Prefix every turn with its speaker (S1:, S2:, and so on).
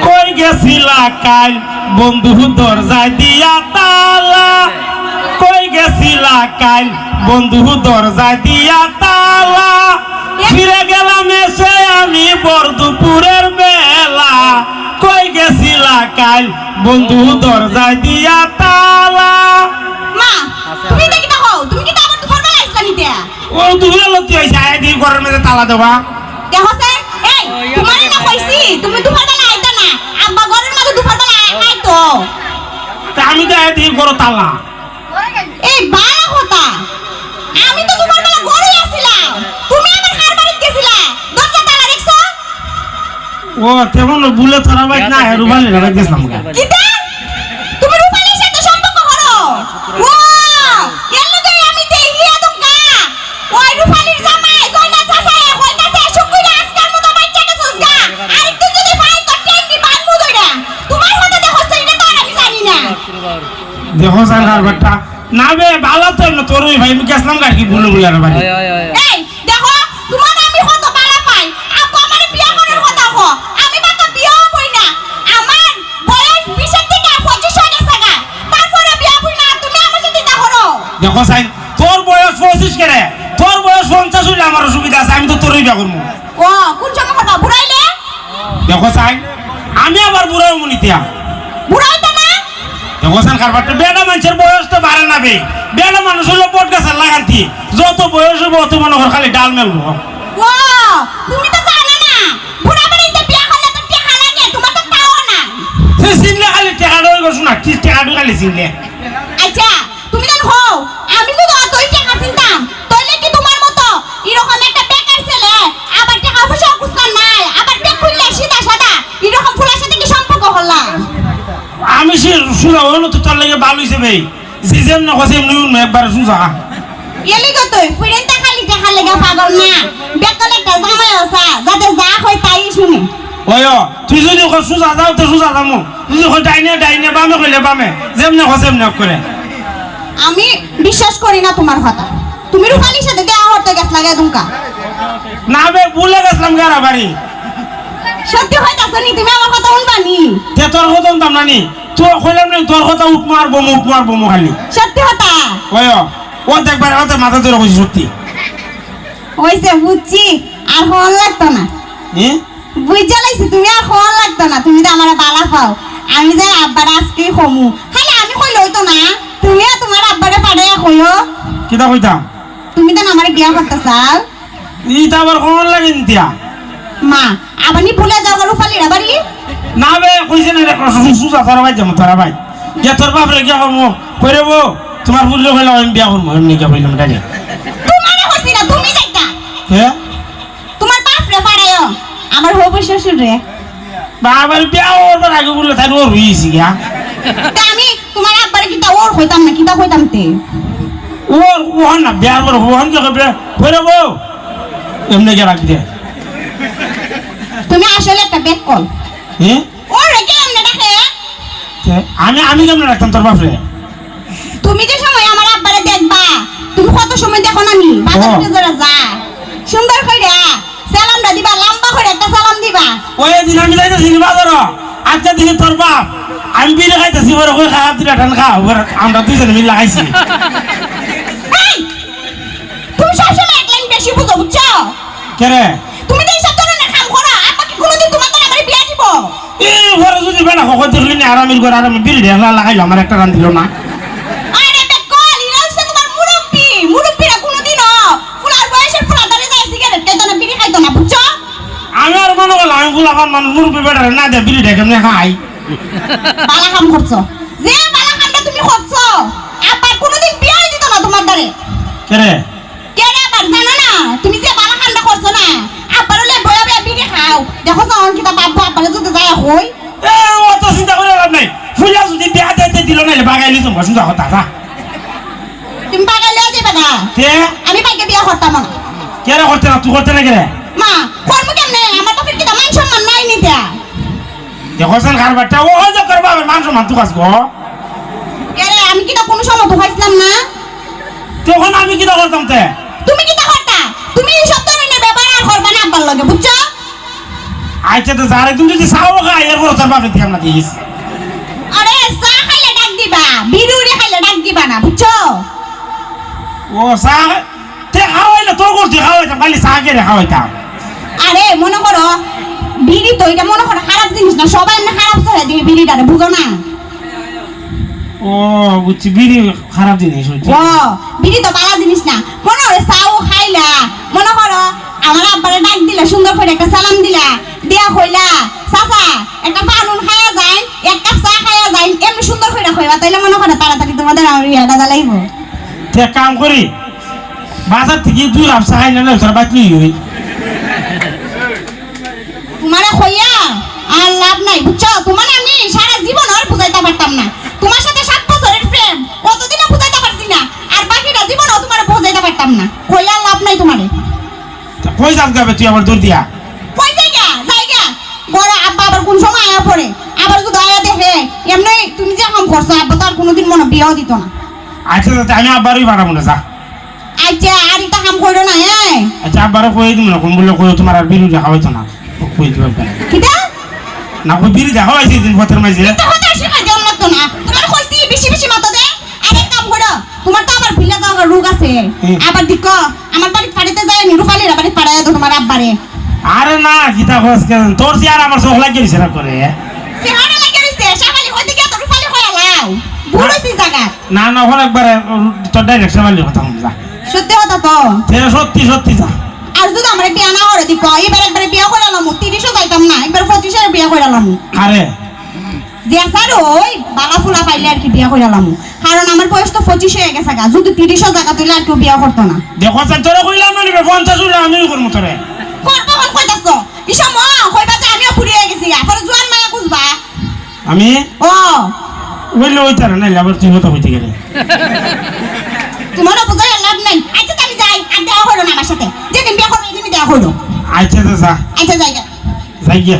S1: কই গেছিলা কাল বন্ধু দরজায় দিয়া তালা, কই গেছিলা কাল বন্ধু দরজায় দিয়া তালা, ফিরে গেলাম এসে আমি বড় দুপুরের বেলা, কই গেছিলা কাল বন্ধু দরজায় দিয়া তালা।
S2: মা তুমি দেখি না হও, তুমি কি আবার দুপুর বেলা আইছলা নিতে?
S1: ও দুপুরে লতি হইছে আই দি ঘরের মধ্যে তালা দেবা।
S2: দেখো স্যার, এই তোমারে না কইছি তুমি দুপুর বেলা আইতা না, আব্বা ঘরের মধ্যে দুপুর বেলা আইতো।
S1: তা আমি তো আই দি ঘর তালা।
S2: এই বালা কথা, আমি তো দুপুর বেলা ঘরে আছিলাম, তুমি আমার হার বাড়িতে গেছিলা, দরজা তালা দেখছো?
S1: ও তেমন বুলে তোরা ভাই না রুবালি রে গেছলাম গা।
S2: কিটা তুমি রূপালীর সাথে সম্পর্ক করো? ও এর লগে আমি দেখিয়া দঙ্গা ওই রূপালীর জামাই জয়না চাচায় কইতাছে শুকুইরা আজকাল মতো বাচ্চা গেছস গা, আরেকটু যদি ফাই তো টেন্ডি বানমু দইরা, তোমার হাতে দেখো তো এটা তো আমি জানি না।
S1: দেখো সার বাটা না বে ভালো তো না তোর ভাই আমি গেছলাম গা কি বুলে বুলে রে বাড়ি।
S2: এই দেখো তোমার আমি কত বালা পাই, আপু আমার বিয়া করার কথা কো, আমি বাকা বিয়াও কই না, আমার বয়স 20 থেকে 25 হয়ে গেছে গা, তারপরে বিয়া কই না, তুমি আমার সাথে দেখা করো।
S1: দেখো সাই তোর বয়স 25 করে, তোর বয়স 50 হইলে আমার অসুবিধা আছে, আমি তো তোরই বিয়া করব।
S2: ও কোন সময় কথা বুড়াইলে?
S1: দেখো সাই আমি আবার বুড়ো মুনিতিয়া।
S2: বুড়াইতা না?
S1: দেখো সান কারবারটা বেড়া মানুষের বয়স তো বাড়ে না বে, বেড়া মানুষ হলো পট গাছের লাগান্তি, যত বয়স হবো অত মনে কর খালি ডাল মেলবো।
S2: ও তুমি তো জানো না বুড়া বাড়িতে বিয়া করলে তো টাকা লাগে, তোমার তো তাও না।
S1: সে সিনলে খালি টাকা ডই গছ না, কি টাকা ডই খালি সিনলে।
S2: আচ্ছা তুমি জান হও, আমি যদি অতই টাকা চিনতাম তাহলে কি তোমার মতো এরকম একটা বেকার ছেলে আবার টাকা পয়সা কুছান নাই, আবার বেক খুললে সিধা সাদা এরকম ফুলার সাথে কি সম্পর্ক হলাম?
S1: আমি সে সুজা হলো তো তোর লাগে ভালো হইছে বে, যে যেমন কইছে এমনি একবার সুজা।
S2: এলি গো তুই ফুরেনটা খালি টাকা লাগা পাগল না, বেকলে একটা জামাই আছে যাতে যা হয় তাই শুনে।
S1: ওয় তুই যদি কই সুজা যাও তো সুজা যামু, তুই যদি কই ডাইনে ডাইনে বামে কইলে বামে, যেমন কইছে এমনি করে।
S2: আমি বিশ্বাস করি না তোমার কথা, তুমি রূপালীর সাথে দেয়া হতে গেছ লাগে দুমকা।
S1: না বে ভুলে গেছলাম গারা বাড়ি।
S2: সত্যি হইতাছে নি তুমি আমার কথা শুনবানি?
S1: তে তোর কথা শুনতাম না নি, তোর কইলাম না তোর কথা উঠ মারবো খালি।
S2: সত্যি হতা?
S1: ওয় ও দেখবার ওতে মাথা ধরে কইছি সত্যি।
S2: হইছে বুঝছি, আর হল লাগতো না।
S1: হে
S2: বুঝা লাইছি তুমি আর হল লাগতো না, তুমি তো আমার বালা পাও। আমি যে আব্বার আজকে কমু, খালি আমি কইলে হইতো না, তুমি আর তোমার আব্বারে পাড়াইয়া কইও
S1: কিটা কইতাম?
S2: তুমি তো আমার বিয়া করতে চাও।
S1: ইটা আবার কোন লাগে নিতিয়া?
S2: মা আবানি ভুলে যাও রূপালীর বাড়ি?
S1: না বে কইছে না রে সুজা তোরা ভাই যাম তোরা ভাই। যে তোর বাপ রে গিয়া করমু কইরে বউ তোমার বুঝলে কইলাম আমি বিয়া করমু, এমনি কে কইলাম কাজে।
S2: তোমারে কইছি না তুমি যাইতা,
S1: হে
S2: তোমার বাপ রে পাড়াইও, আমার হবু শ্বশুর রে।
S1: বাবার বিয়া ওর আগে বললে তাই ওর হইছি গিয়া।
S2: তা আমি তোমার আব্বারে কিতা ওর হইতাম না, কিতা কইতাম তে?
S1: ওর ওহন না বিয়ার পর ওহন কে কইবে কইরে বউ এমনি কে রাখি দে।
S2: তুমি আসলে একটা বেকল।
S1: হে
S2: ওর রেখে এমনি ডাকে?
S1: আমি কেমন রাখতাম তোর বাপ রে?
S2: তুমি যে সময় আমার আব্বারে দেখবা, তুমি কত সময় দেখো না নি বাজারে জোরে যা সুন্দর কইরা সালামটা দিবা, লম্বা করে একটা সালাম দিবা।
S1: ওই দিন আমি যাইতাছি বাজার, আজকে দিনে তোর বাপ আমি বিলে খাইতাছি বড় কই খাওয়া দিলা ঠান খাও, আমরা দুইজনে মিলে খাইছি।
S2: এই তুমি সবসময় এক লাইন বেশি বুঝো, বুঝছো?
S1: কে রে?
S2: তুমি তো এইসব ধরনের কাম করো, আব্বা কি কোনোদিন তোমার দ্বারা আমার বিয়া দিব?
S1: এই ঘরে যদি বেলা কখন দেখলি না আরামের ঘরে আরামে বিল ঢেলা লাগাইলো, আমার একটা রান দিল না।
S2: আরে বেকল, ইরা হচ্ছে তোমার মুরব্বি, মুরব্বিরা কোনোদিনও ফুলার বয়সের ফুলার দ্বারা যায় সিগারেট খাইতো না, বিড়ি খাইতো না, বুঝছো?
S1: আমি আর মনে করলাম আমি ফুল আমার মানুষ মুরব্বী বেটারে না দে বিড়ি ঢেকে এমনি খাই।
S2: বালা কাম করছো, যে বালা কামটা তুমি করছো আব্বার কোনোদিন বিয়া দিত না তোমার দ্বারে।
S1: কে রে?
S2: কে রে আবার জানো না? তুমি যে বালা কামটা করছো না, আব্বার হলে বয়া বয়া বিড়ি খাও, দেখো সাউন্ড কিতা বাবা আব্বারে যদি যায় কই।
S1: এ অত চিন্তা করে লাভ নাই, ফুলা যদি বিয়া দিতে দিল না বাগাইলি তো সুজা কথা যা।
S2: তুমি পাগালে যাবে না,
S1: কে
S2: আমি পাইকে বিয়া করতাম না।
S1: কে রে করতে না তুই করতে না কে রে?
S2: মা করবো কেমনে, আমার বাপের কিতা মান সম্মান নাই নিতা।
S1: দেখো সেন কারবারটা ও যে করবা মান সম্মান তুই কাজ গো।
S2: কে রে আমি কিতা কোনো সময় ধোয়াইছিলাম না?
S1: তখন আমি কিটা করতাম তে?
S2: তুমি কিতা করতা? তুমি এই সব ধরনের ব্যাপার আর করবা না আব্বার লগে, বুঝছো?
S1: আচ্ছা তো যার একদম যদি চাও খাই এরপর তোর বাপরে দিয়ে আমরা দিস
S2: আরে চা খাইলে ডাক দিবা বিড়ুড়ি খাইলে ডাক দিবা না বুঝছো
S1: ও চা তে খাওয়াইলে তোর করতে খাওয়াইতাম খালি চা কেড়ে খাওয়াইতাম
S2: আরে মনে করো বিড়ি তো এটা মনে করো খারাপ জিনিস না সবাই এমনি খারাপ ছেড়ে দিয়ে বিড়িটারে বুঝো না
S1: ও বুঝছি বিড়ি খারাপ জিনিস হচ্ছে
S2: ও বিড়ি তো ভালো জিনিস না মনে করো চাও খাইলা মনে করো আমার আব্বারে ডাক দিলা সুন্দর করে একটা সালাম দিলা দিয়া কইলা চাচা একটা পানুন খাইয়া যায় এক কাপ চা খাইয়া যায় এমনি সুন্দর করে কইবা তাইলে মনে করো তাড়াতাড়ি তোমাদের আমার ইয়াটা জ্বালাইব
S1: তে কাম করি বাজার থেকে 2 কাপ চা খাই না তোর বাকি হই
S2: তোমারে কইয়া আর লাভ নাই বুঝছো তোমার আমি সারা জীবন আর বুঝাইতে পারতাম না তোমার সাথে 7 বছরের প্রেম কতদিনও বুঝাইতে পারছি না আর বাকিটা জীবনও তোমারে বুঝাইতে পারতাম না কইয়া লাভ নাই তোমারে
S1: কই যাস গাবে তুই আমার দূর দিয়া
S2: কই জায়গা বড় আব্বা আবার কোন সময় আয়া পড়ে আবার যদি আয়া দেখে এমনি তুমি যে কাম করছো আব্বা তো আর কোনোদিন মনে বিয়েও দিত না
S1: আচ্ছা তো আমি আব্বারই বাড়াবো না যা
S2: আচ্ছা আর এটা কাম করো না হ্যাঁ
S1: আচ্ছা আব্বারও কই দিব না কোন বলে কই তোমার আর বিরু দেখা হইতো না কই দিবা
S2: কিটা
S1: না কই বিরু দেখা হইছে দিন পথের মাঝে
S2: এটা হতে শিখা দেও লাগতো না তোমার কইছি বেশি বেশি মাথা দে আর এক কাম করো তোমার তো আবার ভিলা যাওয়ার রোগ আছে আবার দিকো আমার বাড়ি পাড়িতে যায় নিরুপালির বাড়ি পাড়ায় দাও তোমার আব্বারে
S1: আরে না গীতা খোঁজ কেন তোর যে আর আমার চোখ লাগিয়ে সেরা করে
S2: সিহারা লাগে রইছে সামালি হইতে গিয়া তো রুপালি হইয়া লাও বুড়ইছি জায়গা
S1: না না ওখানে একবার তোর ডাইরেক্ট সামালি কথা কম যা
S2: সত্যি কথা তো
S1: সত্যি সত্যি যা
S2: আর যদি আমরা বিয়া না করে দিক এবার একবারে বিয়া করে লামু 30ও যাইতাম না একবার 25 বিয়া করে লামু
S1: আরে
S2: যে স্যার ওই বালা ফুলা পাইলে আর কি বিয়া করে লামু কারণ আমার বয়স তো 25 হয়ে গেছে গা যদি 30ও জায়গা তুইলে আর কেউ বিয়া করতো না
S1: দেখো তোরা কইলাম না 50 হইলে আমিও করবো তোরে
S2: করবো কোন কইতাছ ইসা মা কইবা যে আমিও পুরিয়ে গেছি আবার জোয়ান মায়া খুঁজবা
S1: আমি
S2: ও
S1: বললে ওই তারা নাইলে আবার তুই কথা হইতে গেলে
S2: তোমারও বুঝাই লাভ নাই আচ্ছা আমি যাই আর দেওয়া হলো না আমার সাথে যেদিন বিয়া করবো এদিনই দেওয়া হলো
S1: আচ্ছা তো যা
S2: আচ্ছা যাই
S1: যাই গিয়া